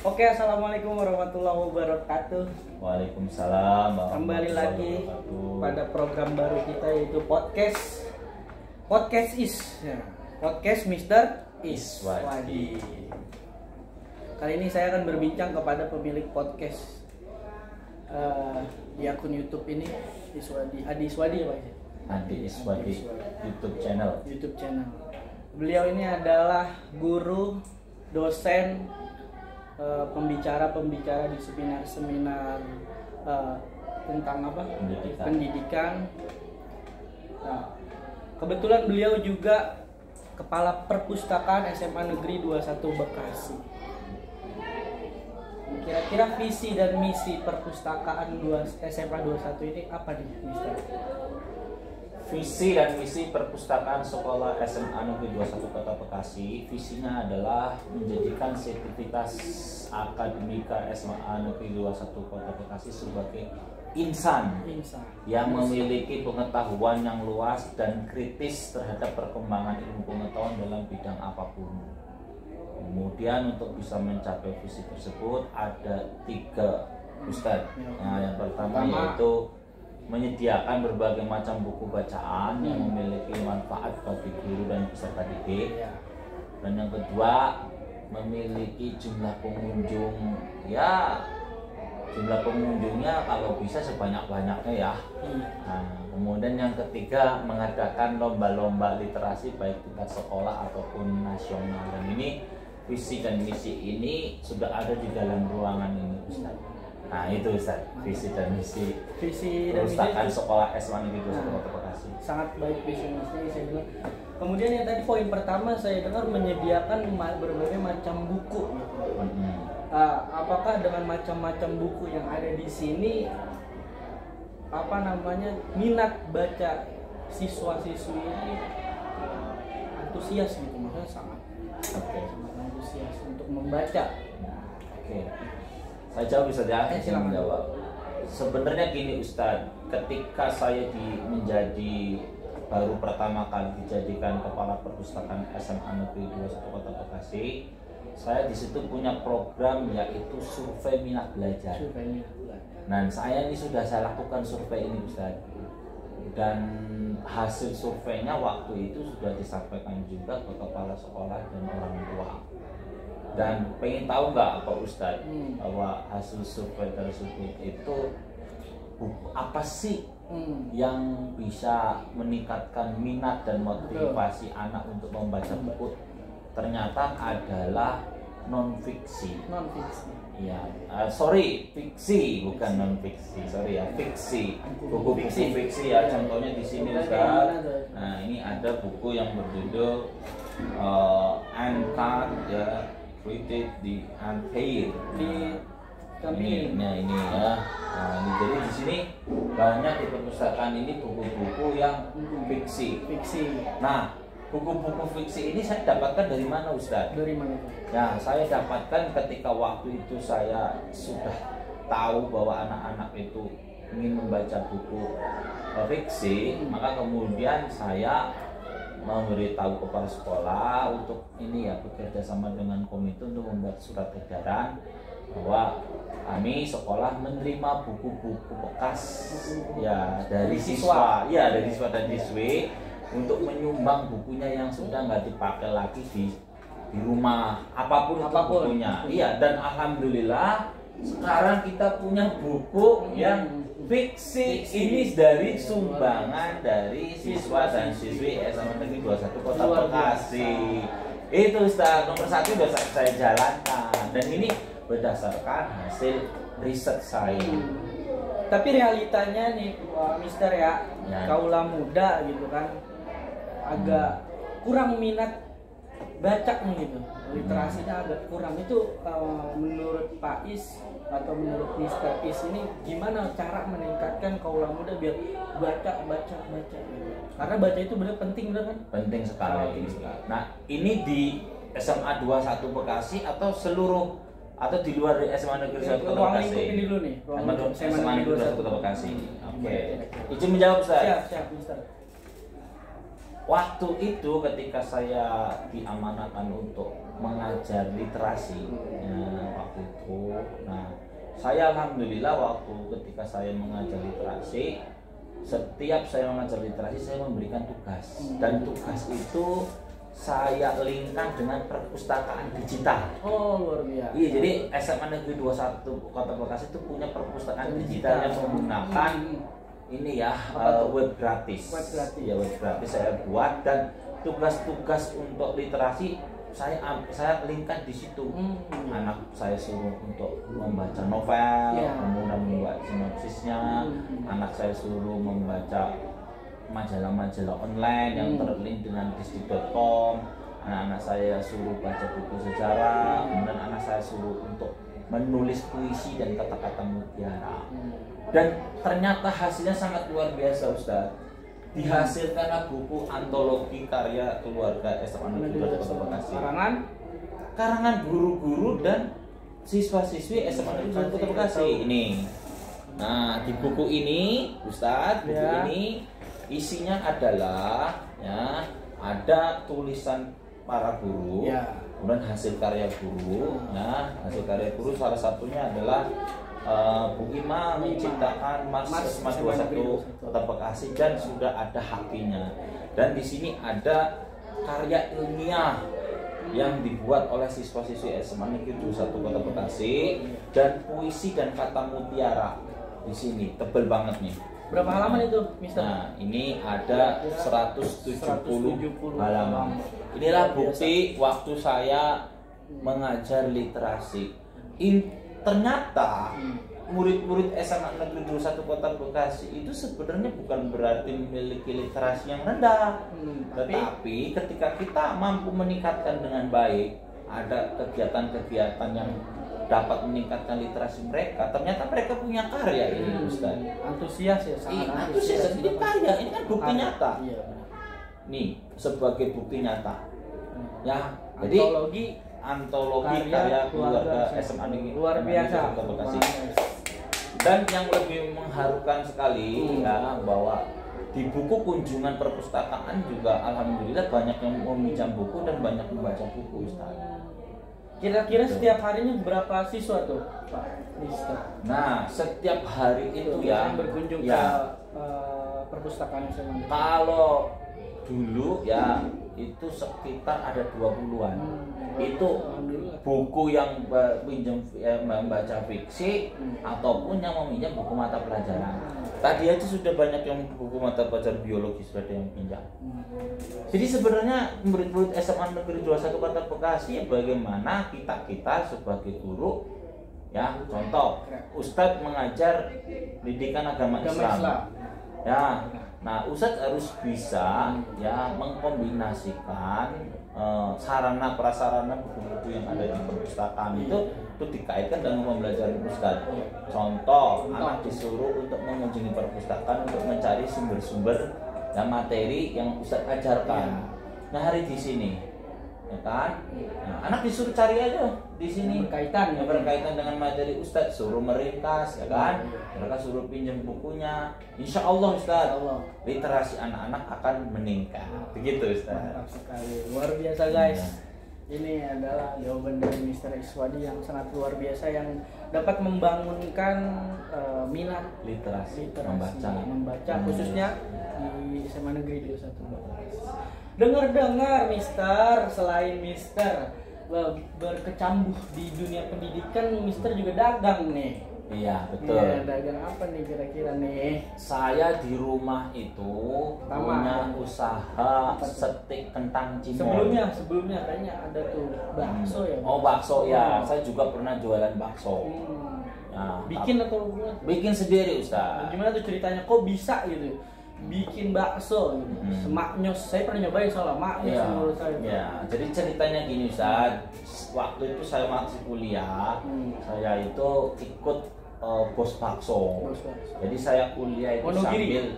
Oke, assalamualaikum warahmatullahi wabarakatuh. Waalaikumsalam warahmatullahi Kembali lagi wabarakatuh. pada program baru kita yaitu podcast is, ya. Podcast Mr. Iswadi. Kali ini saya akan berbincang kepada pemilik podcast di akun YouTube ini Adi Iswadi ya Pak? Adi Iswadi YouTube channel. Beliau ini adalah guru, dosen, pembicara di seminar tentang apa? Pendidikan. Nah, kebetulan beliau juga kepala perpustakaan SMA Negeri 21 Bekasi. Kira-kira visi dan misi perpustakaan SMA 21 ini apa nih, Mister? Visi dan misi perpustakaan sekolah SMA Negeri 21 Kota Bekasi, visinya adalah menjadikan sertifikat akademika SMA Negeri 21 Kota Bekasi sebagai insan yang memiliki pengetahuan yang luas dan kritis terhadap perkembangan ilmu pengetahuan dalam bidang apapun. Kemudian untuk bisa mencapai visi tersebut ada 3 Ustadz. Nah, yang pertama yaitu menyediakan berbagai macam buku bacaan yang memiliki manfaat bagi guru dan peserta didik. Dan yang kedua, memiliki jumlah pengunjungnya kalau bisa sebanyak-banyaknya ya. Nah, kemudian yang ketiga, mengadakan lomba-lomba literasi baik tingkat sekolah ataupun nasional. Dan ini visi dan misi ini sudah ada di dalam ruangan ini, Ustaz. Nah itu Ustaz, visi dan misi perpustakaan sekolah SMA Negeri 21 Kota Bekasi. Sangat baik visi misi saya dengar. Kemudian yang tadi poin pertama saya dengar menyediakan berbagai macam buku. Apakah dengan macam-macam buku yang ada di sini minat baca siswa-siswi ini antusias gitu, maksudnya sangat antusias untuk membaca. Saya jawab bisa ya? Silakan menjawab. Sebenarnya gini Ustadz, ketika saya menjadi baru pertama kali dijadikan kepala perpustakaan SMA Negeri 21 Kota Bekasi, saya di situ punya program yaitu survei minat belajar. Nah, saya saya lakukan survei ini Ustadz. Dan hasil surveinya waktu itu sudah disampaikan juga ke kepala sekolah dan orang tua. Dan pengen tahu nggak Pak Ustadz bahwa hasil survei tersebut itu apa sih yang bisa meningkatkan minat dan motivasi anak untuk membaca buku? Ternyata adalah non-fiksi. Ya, fiksi bukan non-fiksi. Fiksi. Buku-buku fiksi ya, contohnya di sini Ustaz. Nah, ini ada buku yang berjudul Uncut ya. Created di Unpaid ini ya. Nah, jadi di sini banyak di perpustakaan ini buku-buku yang fiksi. Nah, buku-buku fiksi ini saya dapatkan dari mana Ustadz? Dari mana? Ya, saya dapatkan ketika waktu itu saya sudah tahu bahwa anak-anak itu ingin membaca buku fiksi, maka kemudian saya memberitahu kepala sekolah untuk ini ya, bekerja sama dengan komite untuk membuat surat edaran bahwa kami sekolah menerima buku-buku bekas ya dari siswa dan siswi untuk menyumbang bukunya yang sudah nggak dipakai lagi di rumah apapun bukunya. Iya, dan alhamdulillah sekarang kita punya buku yang fiksi ini dari sumbangan dari siswa dan siswi SMA Negeri 21 Kota Bekasi. Itu Ustaz, nomor 1 sudah saya jalankan dan ini berdasarkan hasil riset saya. Tapi realitanya nih Mister ya, kaula muda gitu kan agak kurang minat baca gitu, literasinya agak kurang. Itu menurut Pak Is atau menurut Mister Is ini gimana cara meningkatkan kaula muda biar baca gitu? Karena baca itu benar penting, benar kan? Penting sekali. Nah, ini di SMA 21 Bekasi atau seluruh atau di luar SMA Negeri 21 Kota Bekasi? Ini dulu nih, SMA Negeri 21 Kota Bekasi. Oke. Izin menjawab Ustaz. Siap, Mister. Waktu itu ketika saya diamanahkan untuk mengajar literasi, Pak waktu itu. Nah, saya alhamdulillah waktu ketika saya mengajar literasi, setiap saya mengajar literasi saya memberikan tugas, dan tugas itu saya linkkan dengan perpustakaan digital. Oh, luar biasa. Iya, jadi SMA Negeri 21 Kota Bekasi itu punya perpustakaan digital yang menggunakan ini ya, web gratis. Web gratis. Ya, web gratis saya buat, dan tugas-tugas untuk literasi saya linkkan di situ. Anak saya suruh untuk membaca novel, kemudian membuat sinopsisnya. Anak saya suruh membaca majalah-majalah online yang terlink dengan distik.com. Anak-anak saya suruh baca buku sejarah, kemudian anak saya suruh untuk menulis puisi dan kata-kata mutiara. Dan ternyata hasilnya sangat luar biasa, Ustaz. Dihasilkanlah buku antologi karya keluarga SMA Negeri Kota Bekasi. Karangan guru-guru dan siswa-siswi SMA Negeri Kota Bekasi ini. Nah, di buku ini, Ustaz, buku ini isinya adalah ya, ada tulisan para guru, kemudian hasil karya guru. Nah, hasil karya guru salah satunya adalah Bu Ima menciptakan Mars SMA 21 Kota Bekasi, dan sudah ada hakinya. Dan di sini ada karya ilmiah yang dibuat oleh siswa-siswi SMA Negeri 21 Kota Bekasi, dan puisi dan kata mutiara di sini tebel banget nih. Berapa halaman itu, Mister? Nah, ini ada 170 halaman. Inilah bukti waktu saya mengajar literasi. Ternyata murid-murid SMA Negeri 21 Kota Bekasi itu sebenarnya bukan berarti memiliki literasi yang rendah. Tetapi ketika kita mampu meningkatkan dengan baik, ada kegiatan-kegiatan yang dapat meningkatkan literasi mereka, ternyata mereka punya karya ini, Ustaz. Antusias ya, sangat antusias. Ini karya, ini kan bukti nyata. Iya. Nih, sebagai bukti nyata. Ya, jadi antologi karya keluarga SMA Negeri luar biasa. Kota Bekasi. Dan yang lebih mengharukan sekali ya, bahwa di buku kunjungan perpustakaan juga alhamdulillah banyak yang meminjam buku dan banyak membaca buku, Ustaz. Kira-kira setiap harinya berapa siswa tuh, Pak Mister? Nah, setiap hari itu ya berkunjung ya, ke perpustakaan SMA. Kalau dulu ya itu sekitar ada 20-an. Itu buku yang pinjam membaca fiksi ataupun yang meminjam buku mata pelajaran. Tadi aja sudah banyak yang buku mata pelajaran biologi sudah ada yang pinjam. Jadi sebenarnya murid-murid SMA Negeri 21 Kota Bekasi ya, bagaimana kita sebagai guru ya, contoh Ustadz mengajar pendidikan agama Islam. Ya, nah Ustadz harus bisa ya mengkombinasikan sarana prasarana buku-buku yang ada di perpustakaan itu dikaitkan dengan pembelajaran Ustadz. Contoh, anak disuruh untuk mengunjungi perpustakaan untuk mencari sumber-sumber dan materi yang Ustadz ajarkan. Nah, hari di sini, ya kan? Nah, anak disuruh cari aja di sini berkaitan dengan materi Ustadz, suruh meringkas, ya kan? Mereka suruh pinjam bukunya. Insya Allah Ustadz, literasi anak-anak akan meningkat. Begitu Ustadz. Mantap sekali, luar biasa guys. Ini adalah jawaban dari Mr. Iswadi yang sangat luar biasa, yang dapat membangunkan minat literasi membaca khususnya di SMA Negeri 21. Dengar-dengar Mister, selain Mister berkecambuh di dunia pendidikan, Mister juga dagang nih. Iya, betul. Ya, dagang apa nih kira-kira nih? Saya di rumah itu punya usaha setik kentang cimol. Sebelumnya kayaknya ada tuh bakso ya. Oh, bakso ya. Saya juga pernah jualan bakso. Nah, bikin atau buat? Bikin sendiri, Ustaz. Gimana tuh ceritanya? Kok bisa gitu? Bikin bakso gitu. Semaknyos, saya pernah nyobain soalnya maknyos menurut saya. Ya, jadi ceritanya gini Ustaz. Waktu itu saya masih kuliah, saya itu ikut bos bakso. Jadi saya kuliah itu sambil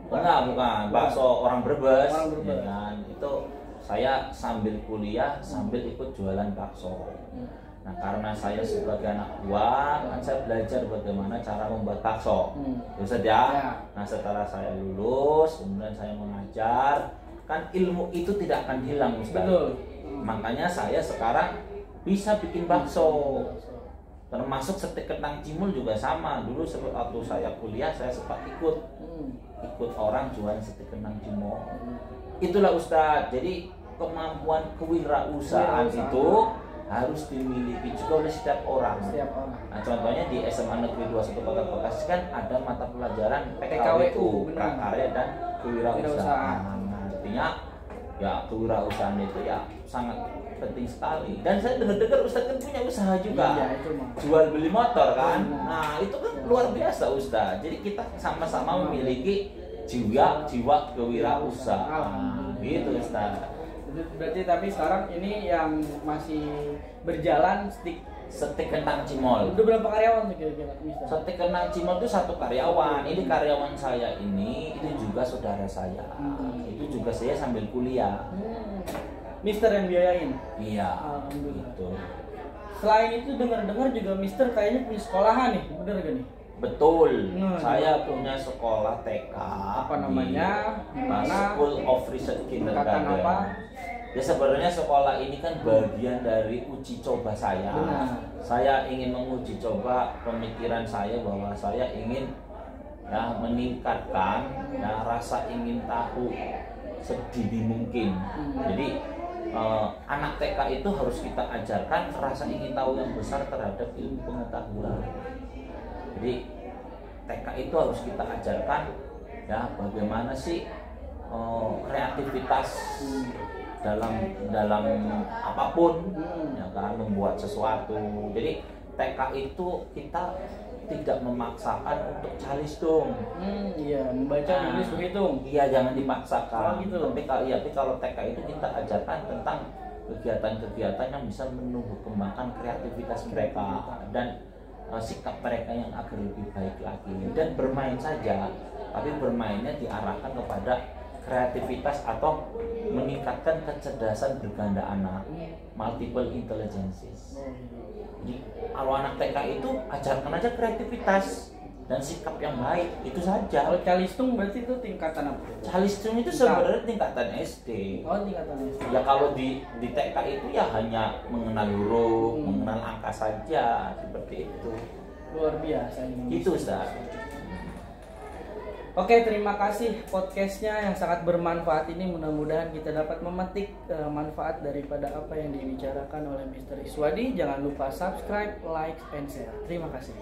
bukan bakso orang Brebes, ya kan? Itu saya sambil kuliah sambil ikut jualan bakso. Nah, karena saya sebagai anak buah, kan saya belajar bagaimana cara membuat bakso. Ustaz ya. Nah, setelah saya lulus, kemudian saya mengajar, kan ilmu itu tidak akan hilang, Ustaz. Betul. Makanya saya sekarang bisa bikin bakso. Termasuk setik kentang cimol juga sama. Dulu waktu saya kuliah saya sempat ikut orang jualan setik kentang cimol. Itulah Ustadz. Jadi kemampuan kewirausahaan itu harus dimiliki juga oleh setiap orang. Nah, contohnya di SMA Negeri 21 Kota Bekasi kan ada mata pelajaran PKWU, prakarya dan kewirausahaan. Artinya ya kewirausahaan itu ya sangat penting sekali. Dan saya dengar Ustadz kan punya usaha juga, jual beli motor kan. Nah itu kan luar biasa Ustadz. Jadi kita sama-sama memiliki jiwa kewirausahaan gitu Ustadz. Berarti tapi sekarang ini yang masih berjalan setik kentang cimol. Udah berapa karyawan kira-kira? Setik kentang cimol itu satu karyawan. Ini karyawan saya ini itu juga saudara saya. Itu juga saya sambil kuliah. Mister yang biayain? Iya. Gitu. Selain itu dengar-dengar juga Mister kayaknya punya sekolahan nih, bener gak nih? Betul. Saya punya sekolah TK. Apa namanya? Dimana? School of Research Kindergarten. Apa? Ya sebenarnya sekolah ini kan bagian dari uji coba saya. Saya ingin menguji coba pemikiran saya bahwa saya ingin ya meningkatkan ya rasa ingin tahu sedini mungkin. Jadi anak TK itu harus kita ajarkan rasa ingin tahu yang besar terhadap ilmu pengetahuan. Jadi TK itu harus kita ajarkan ya bagaimana sih kreativitas dalam apapun ya kan, membuat sesuatu. Jadi TK itu kita tidak memaksakan untuk calis dong. Iya, membaca menulis berhitung. Iya, jangan dipaksakan. Gitu. Tapi kalau TK itu kita ajarkan tentang kegiatan-kegiatan yang bisa menumbuh kembangkan kreativitas mereka dan sikap mereka yang agar lebih baik lagi. Dan bermain saja, tapi bermainnya diarahkan kepada kreativitas atau meningkatkan kecerdasan berganda anak, multiple intelligences. Jadi kalau anak TK itu ajarkan aja kreativitas dan sikap yang baik, itu saja. Kalau calistung berarti itu tingkatan apa? Calistung itu sebenarnya tingkatan SD. Oh, tingkatan SD. Ya kalau di TK itu ya hanya mengenal huruf, mengenal angka saja, seperti itu. Luar biasa ini. Itu Ustaz. Oke, terima kasih podcastnya yang sangat bermanfaat ini. Mudah-mudahan kita dapat memetik manfaat daripada apa yang dibicarakan oleh Mr. Iswadi. Jangan lupa subscribe, like, and share. Terima kasih.